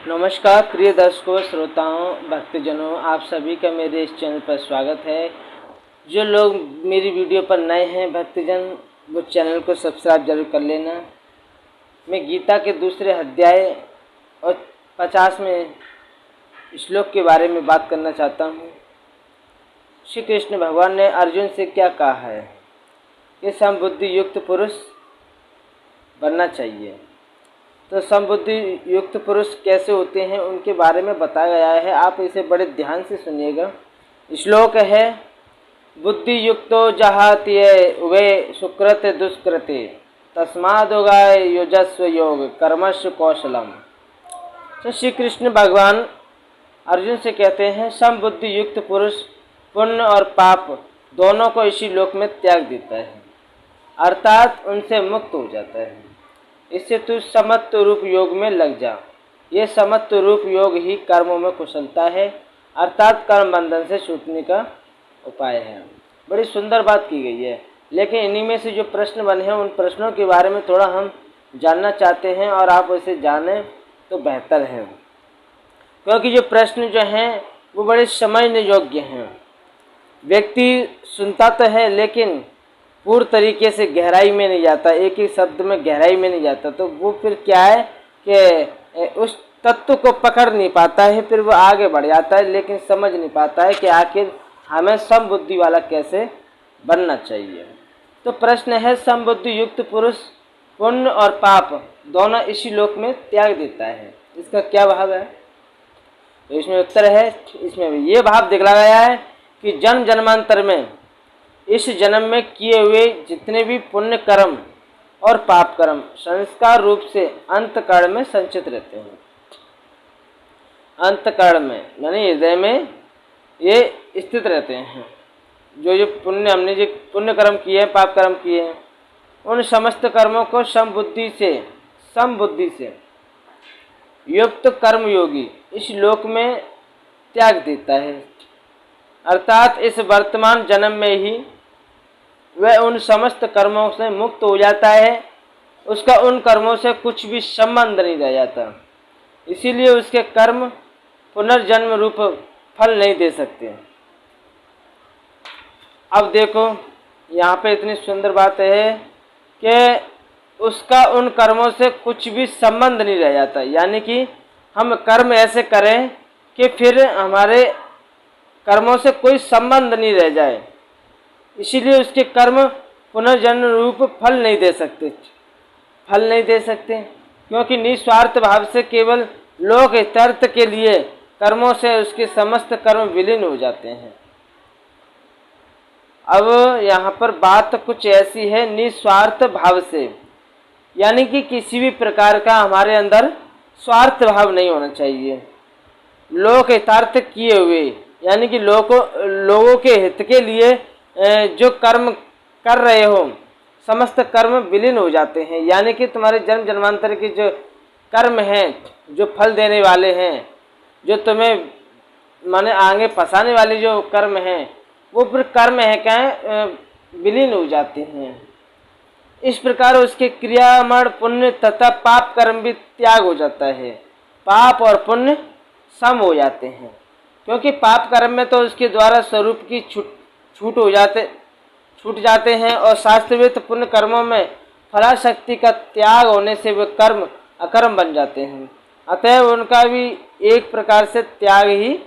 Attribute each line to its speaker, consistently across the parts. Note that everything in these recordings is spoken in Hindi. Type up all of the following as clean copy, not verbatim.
Speaker 1: नमस्कार प्रिय दर्शकों, श्रोताओं, भक्तजनों, आप सभी का मेरे इस चैनल पर स्वागत है। जो लोग मेरी वीडियो पर नए हैं भक्तजन, वो चैनल को सब्सक्राइब जरूर कर लेना। मैं गीता के दूसरे अध्याय और 50वें श्लोक के बारे में बात करना चाहता हूँ। श्री कृष्ण भगवान ने अर्जुन से क्या कहा है कि समबुद्धि युक्त पुरुष बनना चाहिए। तो समबुद्धि युक्त पुरुष कैसे होते हैं उनके बारे में बताया गया है। आप इसे बड़े ध्यान से सुनिएगा। श्लोक है, बुद्धि युक्तो जहात्ये वे सुकृत दुष्कृते तस्मादुगाय युजस्व योग कर्मस्य कौशलम। तो श्री कृष्ण भगवान अर्जुन से कहते हैं, समबुद्धि युक्त पुरुष पुण्य और पाप दोनों को इसी लोक में त्याग देता है, अर्थात उनसे मुक्त हो जाता है। इससे तू समत्व रूप योग में लग जा। ये समत्व रूप योग ही कर्मों में कुशलता है, अर्थात कर्म बंधन से छूटने का उपाय है। बड़ी सुंदर बात की गई है, लेकिन इन्हीं में से जो प्रश्न बने हैं उन प्रश्नों के बारे में थोड़ा हम जानना चाहते हैं और आप इसे जानें तो बेहतर है, क्योंकि जो प्रश्न जो हैं वो बड़े समझने योग्य हैं। व्यक्ति सुनता तो है लेकिन पूर्ण तरीके से गहराई में नहीं जाता, एक ही शब्द में गहराई में नहीं जाता, तो वो फिर क्या है कि उस तत्व को पकड़ नहीं पाता है। फिर वो आगे बढ़ जाता है लेकिन समझ नहीं पाता है कि आखिर हमें समबुद्धि वाला कैसे बनना चाहिए। तो प्रश्न है, समबुद्धि युक्त पुरुष पुण्य और पाप दोनों इसी लोक में त्याग देता है, इसका क्या भाव है? तो इसमें उत्तर है, इसमें ये भाव दिखलाया गया है कि जन्म जन्मांतर में इस जन्म में किए हुए जितने भी पुण्य कर्म और पाप कर्म संस्कार रूप से अंतकरण में संचित रहते हैं। अंतकरण में यानी हृदय में ये स्थित रहते हैं। जो पुण्य हमने जो पुण्य कर्म किए हैं, पाप कर्म किए हैं, उन समस्त कर्मों को समबुद्धि से युक्त कर्मयोगी इस लोक में त्याग देता है, अर्थात इस वर्तमान जन्म में ही वह उन समस्त कर्मों से मुक्त हो जाता है। उसका उन कर्मों से कुछ भी संबंध नहीं रह जाता, इसीलिए उसके कर्म पुनर्जन्म रूप फल नहीं दे सकते। अब देखो यहाँ पे इतनी सुंदर बात है कि उसका उन कर्मों से कुछ भी संबंध नहीं रह जाता, यानी कि हम कर्म ऐसे करें कि फिर हमारे कर्मों से कोई संबंध नहीं रह जाए, इसीलिए उसके कर्म पुनर्जन्म रूप फल नहीं दे सकते, क्योंकि निस्वार्थ भाव से केवल लोक हितार्थ के लिए कर्मों से उसके समस्त कर्म विलीन हो जाते हैं। अब यहाँ पर बात कुछ ऐसी है, निस्वार्थ भाव से, यानी कि किसी भी प्रकार का हमारे अंदर स्वार्थ भाव नहीं होना चाहिए। लोक हितार्थ किए हुए यानी कि लोगों के हित के लिए जो कर्म कर रहे हो, समस्त कर्म विलीन हो जाते हैं। यानी कि तुम्हारे जन्म जन्मांतर के जो कर्म हैं, जो फल देने वाले हैं, जो तुम्हें माने आगे फंसाने वाले जो कर्म हैं, वो फिर कर्म है क्या विलीन हो जाते हैं। इस प्रकार उसके क्रियामण पुण्य तथा पाप कर्म भी त्याग हो जाता है। पाप और पुण्य सम हो जाते हैं, क्योंकि पाप कर्म में तो उसके द्वारा स्वरूप की छूट जाते हैं और शास्त्रविद पुण्य कर्मों में फलाशक्ति का त्याग होने से वे कर्म अकर्म बन जाते हैं, अतएव उनका भी एक प्रकार से त्याग ही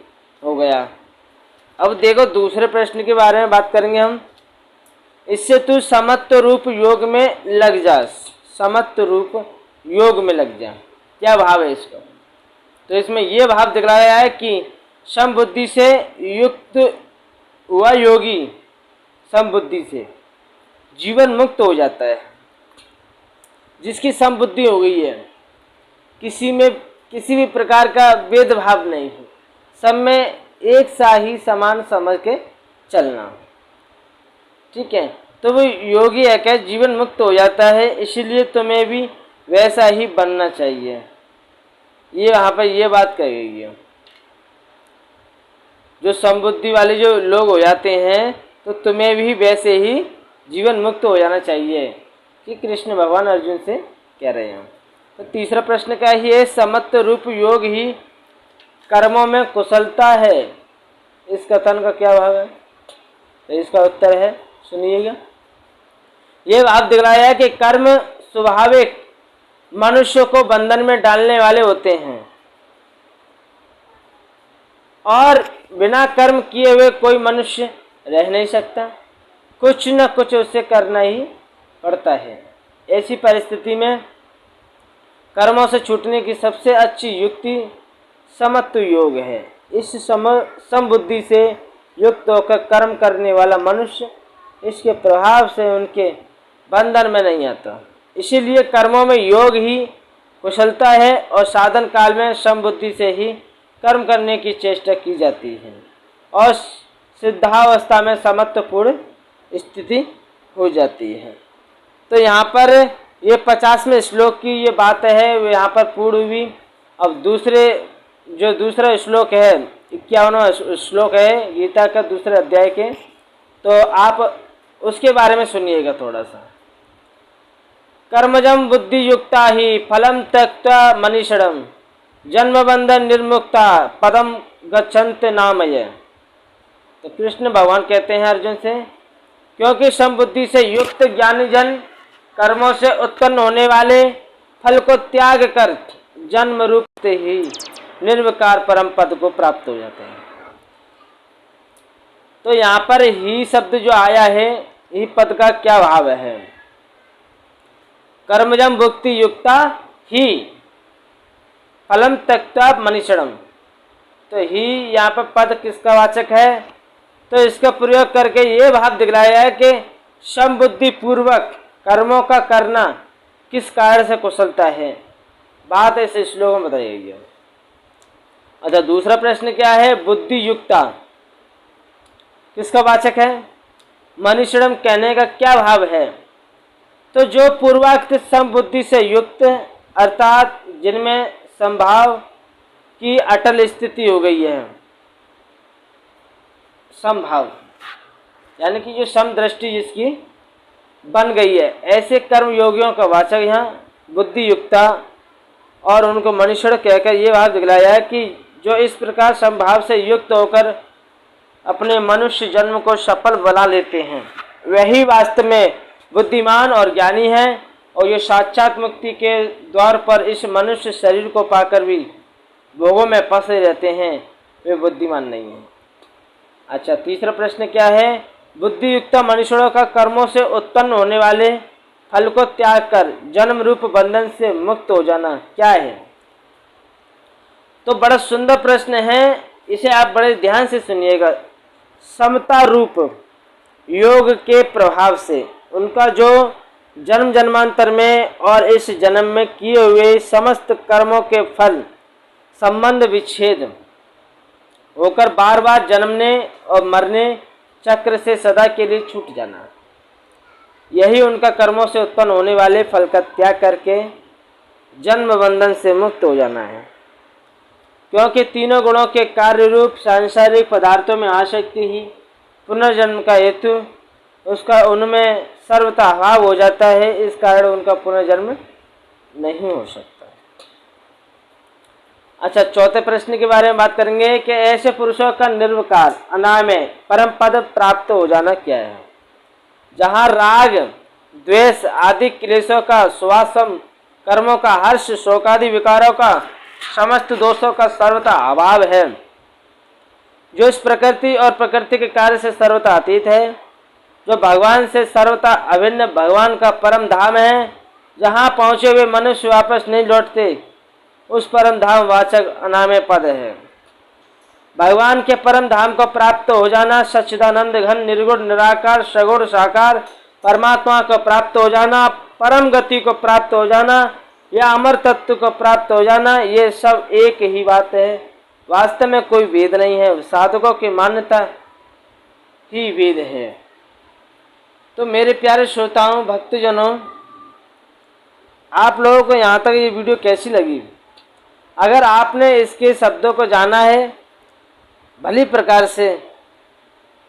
Speaker 1: हो गया। अब देखो दूसरे प्रश्न के बारे में बात करेंगे हम। इससे तू समत्व रूप योग में लग जा। समत्व रूप योग में लग जा, क्या भाव है इसका? तो इसमें यह भाव दिखलाया है कि समबुद्धि से युक्त हुआ योगी समबुद्धि से जीवन मुक्त हो जाता है। जिसकी समबुद्धि हो गई है, किसी में किसी भी प्रकार का भेदभाव नहीं है, सब में एक सा ही समान समझ के चलना, ठीक है। तो वो योगी है क्या जीवन मुक्त हो जाता है, इसीलिए तुम्हें भी वैसा ही बनना चाहिए। ये वहाँ पर ये बात कही गई है। जो समबुद्धि वाले जो लोग हो जाते हैं, तो तुम्हें भी वैसे ही जीवन मुक्त हो जाना चाहिए, कि कृष्ण भगवान अर्जुन से कह रहे हैं। तो तीसरा प्रश्न क्या है, ये समत्व रूप योग ही कर्मों में कुशलता है, इस कथन का क्या भाव है? तो इसका उत्तर है, सुनिएगा, ये भाव दिखलाया है कि कर्म स्वाभाविक मनुष्य को बंधन में डालने वाले होते हैं और बिना कर्म किए हुए कोई मनुष्य रह नहीं सकता, कुछ न कुछ उसे करना ही पड़ता है। ऐसी परिस्थिति में कर्मों से छूटने की सबसे अच्छी युक्ति समत्व योग है। इस समबुद्धि से युक्त होकर कर्म करने वाला मनुष्य इसके प्रभाव से उनके बंधन में नहीं आता। इसीलिए कर्मों में योग ही कुशलता है और साधन काल में समबुद्धि से ही कर्म करने की चेष्टा की जाती है और सिद्धावस्था में समत्वपूर्ण स्थिति हो जाती है। तो यहाँ पर ये 50वें श्लोक की ये बात है, वो यहाँ पर पूर्ण हुई। अब दूसरा श्लोक है, 51वां श्लोक है गीता का दूसरे अध्याय के, तो आप उसके बारे में सुनिएगा थोड़ा सा। कर्मजम बुद्धि युक्ता ही फलम त्यक्त्वा मनीषिणम् जन्म बंधन निर्मुक्ता पदम गच्छन्ति नामय। तो कृष्ण भगवान कहते हैं अर्जुन से, क्योंकि समबुद्धि से युक्त ज्ञानी जन कर्मों से उत्पन्न होने वाले फल को त्याग कर जन्म रूप से ही निर्विकार परम पद को प्राप्त हो जाते हैं। तो यहाँ पर ही शब्द जो आया है, ही पद का क्या भाव है? कर्मजम भुक्ति युक्ता ही फलम त्यक्त्वा मनीषिणम्। तो ही यहाँ पर पद किसका वाचक है? तो इसका प्रयोग करके ये भाव दिखलाया है कि समबुद्धि पूर्वक कर्मों का करना किस कारण से कुशलता है, बात ऐसे श्लोक में बताई गई है। अच्छा, दूसरा प्रश्न क्या है? बुद्धि युक्ता किसका वाचक है? मनीषिणम् कहने का क्या भाव है? तो जो पूर्वोक्त समबुद्धि से युक्त अर्थात जिनमें संभाव की अटल स्थिति हो गई है, समभाव यानी कि जो समदृष्टि जिसकी बन गई है, ऐसे कर्म योगियों का वाचक यहाँ बुद्धि युक्ता और उनको मनीषिण कहकर ये भाव दिखलाया है कि जो इस प्रकार समभाव से युक्त होकर अपने मनुष्य जन्म को सफल बना लेते हैं, वही वास्तव में बुद्धिमान और ज्ञानी है, और ये साक्षात मुक्ति के द्वार पर इस मनुष्य शरीर को पाकर भी भोगों में फंसे रहते हैं, वे बुद्धिमान नहीं हैं। अच्छा, तीसरा प्रश्न क्या है? बुद्धि युक्त मनुष्यों का कर्मों से उत्पन्न होने वाले फल को त्याग कर जन्म रूप बंधन से मुक्त हो जाना क्या है? तो बड़ा सुंदर प्रश्न है, इसे आप बड़े ध्यान से सुनिएगा। समता रूप योग के प्रभाव से उनका जो जन्म जन्मांतर में और इस जन्म में किए हुए समस्त कर्मों के फल संबंध विच्छेद होकर बार बार जन्मने और मरने चक्र से सदा के लिए छूट जाना, यही उनका कर्मों से उत्पन्न होने वाले फल का त्याग करके जन्म बंधन से मुक्त हो जाना है। क्योंकि तीनों गुणों के कार्य रूप सांसारिक पदार्थों में आसक्ति ही पुनर्जन्म का हेतु उसका उनमें सर्वथा अभाव हो जाता है, इस कारण उनका पुनर्जन्म नहीं हो सकता। अच्छा, चौथे प्रश्न के बारे में बात करेंगे कि ऐसे पुरुषों का निर्विकार अनामय परम पद प्राप्त हो जाना क्या है? जहाँ राग द्वेष आदि क्लेशों का सुवासम, कर्मों का हर्ष, शोकादि विकारों का समस्त दोषों का सर्वथा अभाव है, जो इस प्रकृति और प्रकृति के कार्य से सर्वथा अतीत है, जो भगवान से सर्वथा अभिन्न भगवान का परम धाम है, जहाँ पहुँचे हुए मनुष्य वापस नहीं लौटते, उस परम धाम वाचक अनामय पद है। भगवान के परम धाम को प्राप्त हो जाना, सच्चिदानंद घन निर्गुण निराकार सगुण साकार परमात्मा को प्राप्त हो जाना, परम गति को प्राप्त हो जाना या अमर तत्व को प्राप्त हो जाना, ये सब एक ही बात है। वास्तव में कोई भेद नहीं है, साधकों की मान्यता ही वेद है। तो मेरे प्यारे श्रोताओं, भक्तजनों, आप लोगों को यहाँ तक ये वीडियो कैसी लगी? अगर आपने इसके शब्दों को जाना है भली प्रकार से,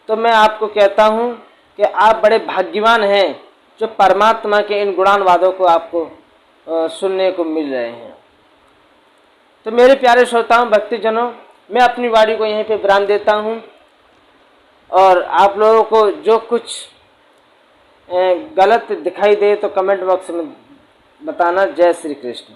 Speaker 1: तो मैं आपको कहता हूँ कि आप बड़े भाग्यवान हैं जो परमात्मा के इन गुणानुवादों को आपको सुनने को मिल रहे हैं। तो मेरे प्यारे श्रोताओं, भक्तजनों, मैं अपनी वाणी को यहीं पे विराम देता हूँ और आप लोगों को जो कुछ गलत दिखाई दे तो कमेंट बॉक्स में बताना। जय श्री कृष्ण।